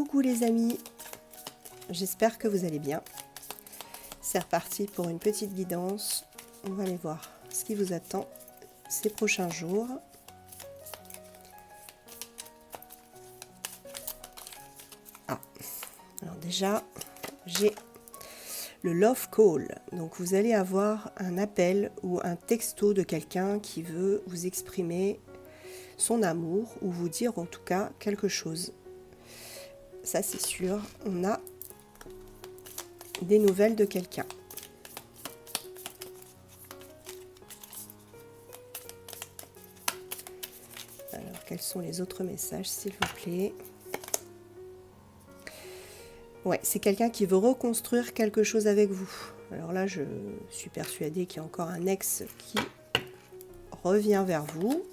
Coucou les amis, j'espère que vous allez bien. C'est reparti pour une petite guidance. On va aller voir ce qui vous attend ces prochains jours. Alors déjà, j'ai le Love Call. Donc vous allez avoir un appel ou un texto de quelqu'un qui veut vous exprimer son amour ou vous dire en tout cas quelque chose. Ça c'est sûr, on a des nouvelles de quelqu'un. Alors quels sont les autres messages s'il vous plaît? Ouais, c'est quelqu'un qui veut reconstruire quelque chose avec vous. Alors là, je suis persuadée qu'il y a encore un ex qui revient vers vous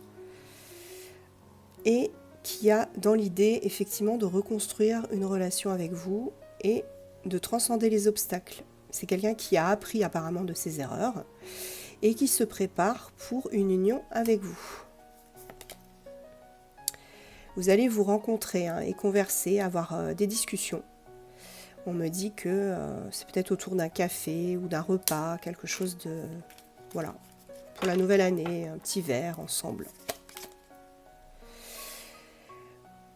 et qui a dans l'idée effectivement de reconstruire une relation avec vous et de transcender les obstacles. C'est quelqu'un qui a appris apparemment de ses erreurs et qui se prépare pour une union avec vous. Vous allez vous rencontrer et converser, avoir des discussions. On me dit que c'est peut-être autour d'un café ou d'un repas, quelque chose de... Voilà, pour la nouvelle année, un petit verre ensemble.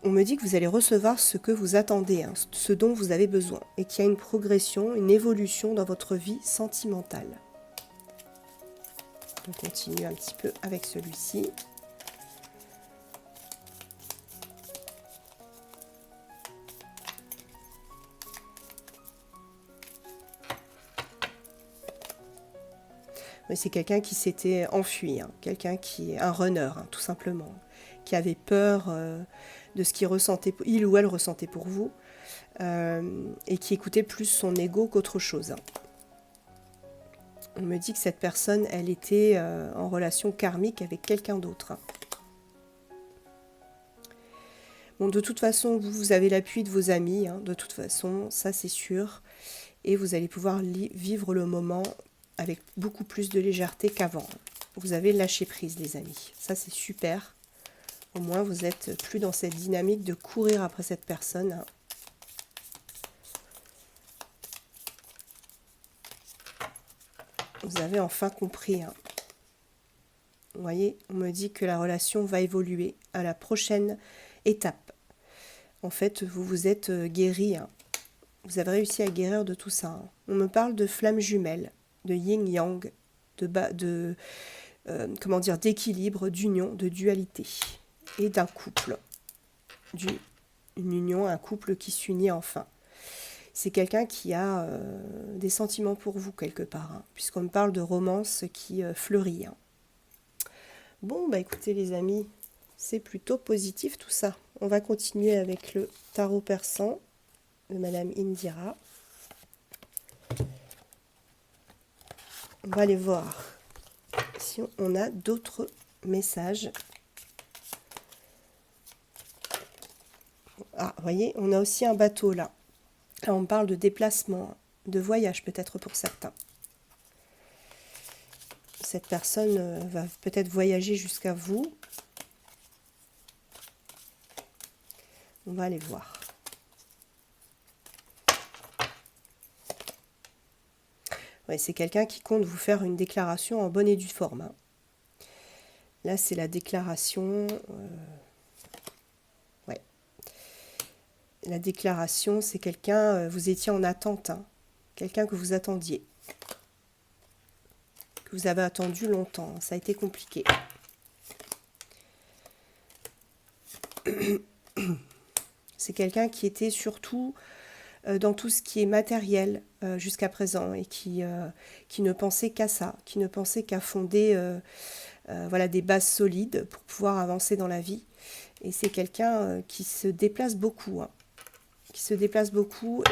On me dit que vous allez recevoir ce que vous attendez, ce dont vous avez besoin, et qu'il y a une progression, une évolution dans votre vie sentimentale. On continue un petit peu avec celui-ci. C'est quelqu'un qui s'était enfui, quelqu'un qui est un runner, tout simplement, qui avait peur de ce qu'il ressentait, il ou elle ressentait pour vous, et qui écoutait plus son ego qu'autre chose. On me dit que cette personne, elle était en relation karmique avec quelqu'un d'autre. Bon, de toute façon, vous avez l'appui de vos amis, de toute façon, ça c'est sûr, et vous allez pouvoir vivre le moment avec beaucoup plus de légèreté qu'avant. Vous avez lâché prise, les amis. Ça, c'est super. Au moins, vous n'êtes plus dans cette dynamique de courir après cette personne. Vous avez enfin compris. Vous voyez, on me dit que la relation va évoluer à la prochaine étape. En fait, vous vous êtes guéri. Vous avez réussi à guérir de tout ça. On me parle de flammes jumelles, de yin-yang, d'équilibre, d'union, de dualité et d'un couple, une union, un couple qui s'unit enfin. C'est quelqu'un qui a des sentiments pour vous quelque part, puisqu'on me parle de romance qui fleurit. Bon, bah écoutez les amis, c'est plutôt positif tout ça. On va continuer avec le tarot persan de Madame Indira. On va aller voir si on a d'autres messages. Ah, vous voyez, on a aussi un bateau là. Là, on parle de déplacement, de voyage peut-être pour certains. Cette personne va peut-être voyager jusqu'à vous. On va aller voir. Ouais, c'est quelqu'un qui compte vous faire une déclaration en bonne et due forme. Là, c'est la déclaration... Ouais. La déclaration, c'est quelqu'un... vous étiez en attente. Quelqu'un que vous attendiez. Que vous avez attendu longtemps. Ça a été compliqué. C'est quelqu'un qui était surtout... dans tout ce qui est matériel jusqu'à présent et qui ne pensait qu'à ça, qui ne pensait qu'à fonder des bases solides pour pouvoir avancer dans la vie. Et c'est quelqu'un qui se déplace beaucoup,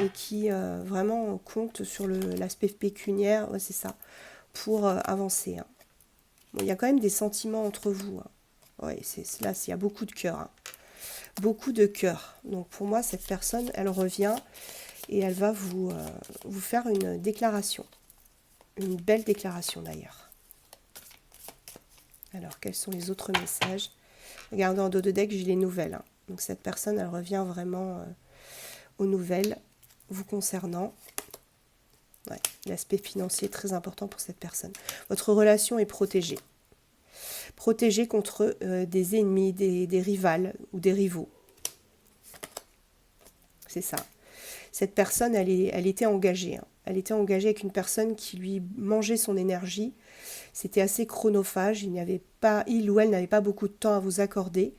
et qui vraiment compte sur l'aspect pécuniaire, c'est ça, pour avancer. Bon, il y a quand même des sentiments entre vous. Ouais, là, il y a beaucoup de cœur. Beaucoup de cœur. Donc pour moi, cette personne, elle revient et elle va vous faire une déclaration. Une belle déclaration d'ailleurs. Alors, quels sont les autres messages? Regardez en dos de deck, j'ai les nouvelles. Donc cette personne, elle revient vraiment aux nouvelles vous concernant. Ouais, l'aspect financier est très important pour cette personne. Votre relation est protégée. Protégée contre des ennemis, des rivales ou des rivaux. C'est ça. Cette personne, elle était engagée. Hein. Elle était engagée avec une personne qui lui mangeait son énergie. C'était assez chronophage. Il ou elle n'avait pas beaucoup de temps à vous accorder.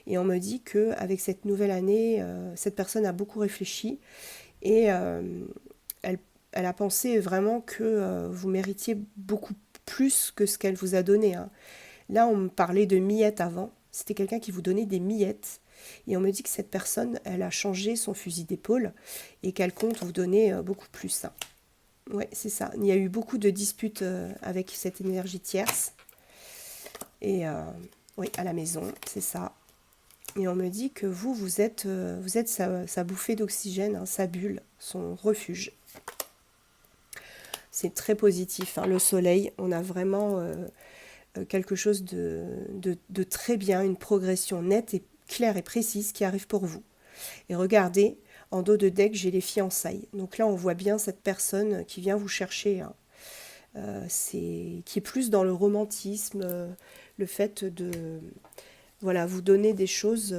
Et on me dit qu'avec cette nouvelle année, cette personne a beaucoup réfléchi. Et elle a pensé vraiment que vous méritiez beaucoup plus que ce qu'elle vous a donné. Hein. Là, on me parlait de miettes avant. C'était quelqu'un qui vous donnait des miettes. Et on me dit que cette personne, elle a changé son fusil d'épaule et qu'elle compte vous donner beaucoup plus. Hein. Ouais, c'est ça. Il y a eu beaucoup de disputes avec cette énergie tierce. Et oui, à la maison, c'est ça. Et on me dit que vous êtes sa bouffée d'oxygène, hein, sa bulle, son refuge. C'est très positif. Hein. Le soleil, on a vraiment quelque chose de très bien, une progression nette et claire et précise qui arrive pour vous. Et regardez, en dos de deck, j'ai les fiançailles. Donc là, on voit bien cette personne qui vient vous chercher, hein. Qui est plus dans le romantisme, le fait de vous donner des choses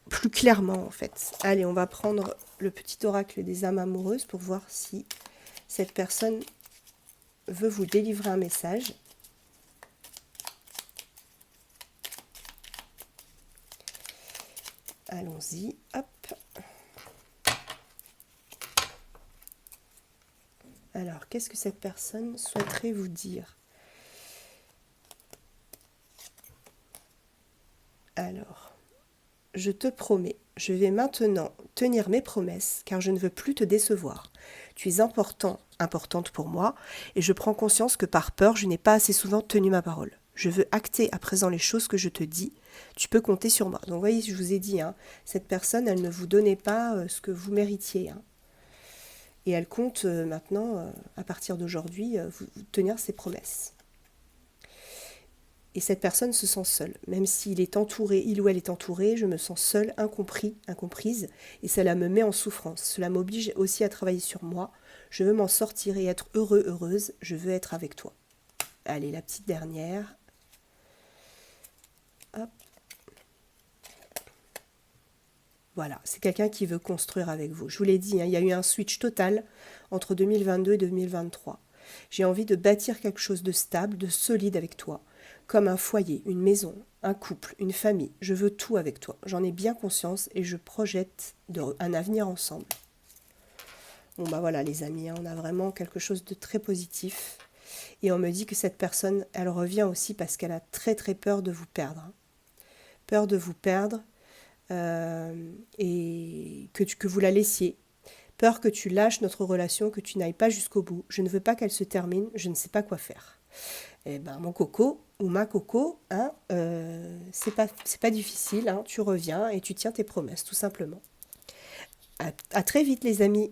plus clairement, en fait. Allez, on va prendre le petit oracle des âmes amoureuses pour voir si cette personne veut vous délivrer un message. Allons-y, hop. Alors, qu'est-ce que cette personne souhaiterait vous dire? Alors, je te promets, je vais maintenant tenir mes promesses, car je ne veux plus te décevoir. Tu es importante pour moi, et je prends conscience que par peur, je n'ai pas assez souvent tenu ma parole. Je veux acter à présent les choses que je te dis. Tu peux compter sur moi. Donc, vous voyez, je vous ai dit, hein, cette personne, elle ne vous donnait pas ce que vous méritiez. Hein. Et elle compte maintenant, à partir d'aujourd'hui, vous tenir ses promesses. Et cette personne se sent seule. Même s'il est entouré, il ou elle est entouré, je me sens seule, incomprise, et cela me met en souffrance. Cela m'oblige aussi à travailler sur moi. Je veux m'en sortir et être heureuse. Je veux être avec toi. Allez, la petite dernière. Hop. Voilà, c'est quelqu'un qui veut construire avec vous. Je vous l'ai dit, hein, il y a eu un switch total entre 2022 et 2023. J'ai envie de bâtir quelque chose de stable, de solide avec toi, comme un foyer, une maison, un couple, une famille. Je veux tout avec toi. J'en ai bien conscience et je projette un avenir ensemble. Bon bah voilà les amis, hein, on a vraiment quelque chose de très positif. Et on me dit que cette personne, elle revient aussi parce qu'elle a très très peur de vous perdre. Hein. Peur de vous perdre. Et que vous la laissiez. Peur que tu lâches notre relation, que tu n'ailles pas jusqu'au bout. Je ne veux pas qu'elle se termine, je ne sais pas quoi faire. Eh ben mon coco ou ma coco, hein, c'est pas difficile, hein, tu reviens et tu tiens tes promesses, tout simplement. À très vite les amis.